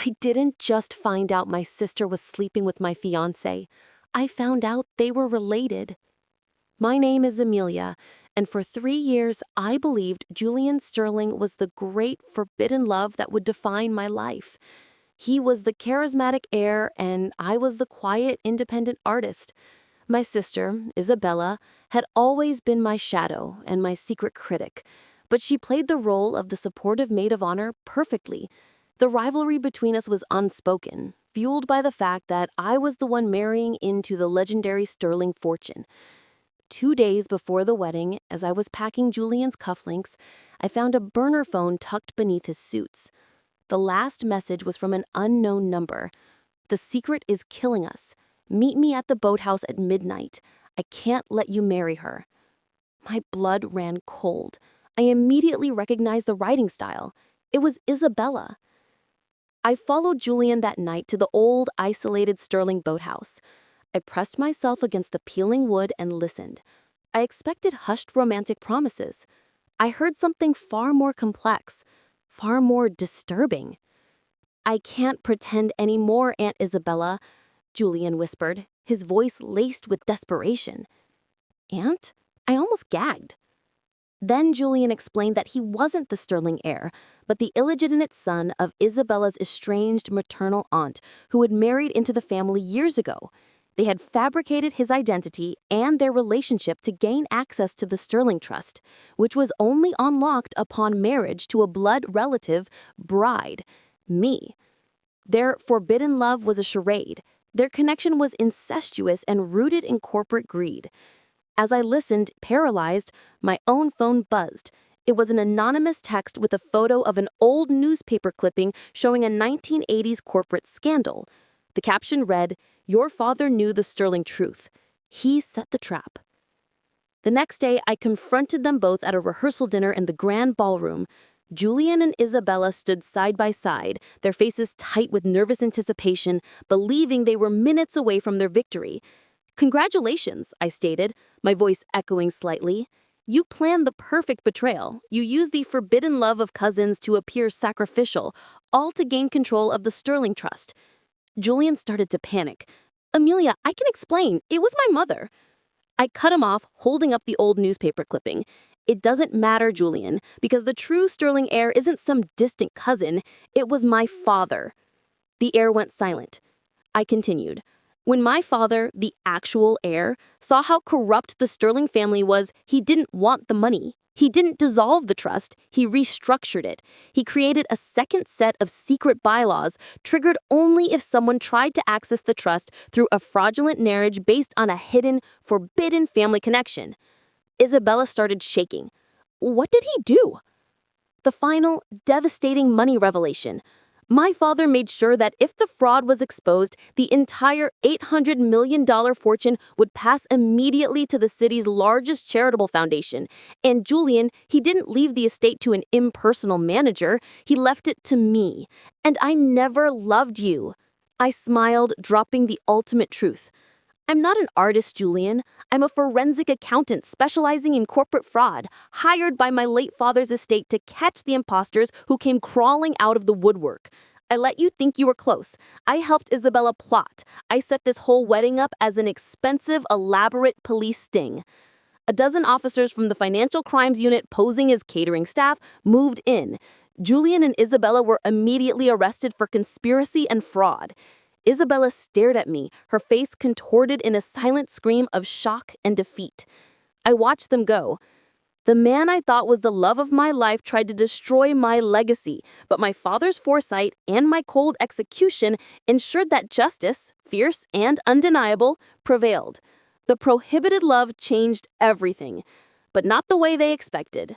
I didn't just find out my sister was sleeping with my fiancé. I found out they were related. My name is Amelia, and for 3 years I believed Julian Sterling was the great forbidden love that would define my life. He was the charismatic heir, and I was the quiet, independent artist. My sister, Isabella, had always been my shadow and my secret critic, but she played the role of the supportive maid of honor perfectly. The rivalry between us was unspoken, fueled by the fact that I was the one marrying into the legendary Sterling fortune. 2 days before the wedding, as I was packing Julian's cufflinks, I found a burner phone tucked beneath his suits. The last message was from an unknown number. "The secret is killing us. Meet me at the boathouse at midnight. I can't let you marry her." My blood ran cold. I immediately recognized the writing style. It was Isabella. I followed Julian that night to the old, isolated Sterling boathouse. I pressed myself against the peeling wood and listened. I expected hushed romantic promises. I heard something far more complex, far more disturbing. "I can't pretend anymore, Aunt Isabella," Julian whispered, his voice laced with desperation. "Aunt?" I almost gagged. Then Julian explained that he wasn't the Sterling heir, but the illegitimate son of Isabella's estranged maternal aunt, who had married into the family years ago. They had fabricated his identity and their relationship to gain access to the Sterling Trust, which was only unlocked upon marriage to a blood relative, bride, me. Their forbidden love was a charade. Their connection was incestuous and rooted in corporate greed. As I listened, paralyzed, my own phone buzzed. It was an anonymous text with a photo of an old newspaper clipping showing a 1980s corporate scandal. The caption read, "Your father knew the Sterling truth. He set the trap." The next day, I confronted them both at a rehearsal dinner in the grand ballroom. Julian and Isabella stood side by side, their faces tight with nervous anticipation, believing they were minutes away from their victory. "Congratulations," I stated, my voice echoing slightly. "You planned the perfect betrayal. You used the forbidden love of cousins to appear sacrificial, all to gain control of the Sterling Trust." Julian started to panic. "Amelia, I can explain. It was my mother." I cut him off, holding up the old newspaper clipping. "It doesn't matter, Julian, because the true Sterling heir isn't some distant cousin. It was my father." The heir went silent. I continued. "When my father, the actual heir, saw how corrupt the Sterling family was, he didn't want the money. He didn't dissolve the trust, he restructured it. He created a second set of secret bylaws, triggered only if someone tried to access the trust through a fraudulent marriage based on a hidden, forbidden family connection." Isabella started shaking. "What did he do?" The final, devastating money revelation. My father made sure that if the fraud was exposed, the entire $800 million fortune would pass immediately to the city's largest charitable foundation. And Julian, he didn't leave the estate to an impersonal manager. He left it to me. And I never loved you. I smiled, dropping the ultimate truth. "I'm not an artist, Julian. I'm a forensic accountant specializing in corporate fraud, hired by my late father's estate to catch the imposters who came crawling out of the woodwork. I let you think you were close. I helped Isabella plot. I set this whole wedding up as an expensive, elaborate police sting." A dozen officers from the financial crimes unit posing as catering staff moved in. Julian and Isabella were immediately arrested for conspiracy and fraud. Isabella stared at me, her face contorted in a silent scream of shock and defeat. I watched them go. The man I thought was the love of my life tried to destroy my legacy, but my father's foresight and my cold execution ensured that justice, fierce and undeniable, prevailed. The prohibited love changed everything, but not the way they expected.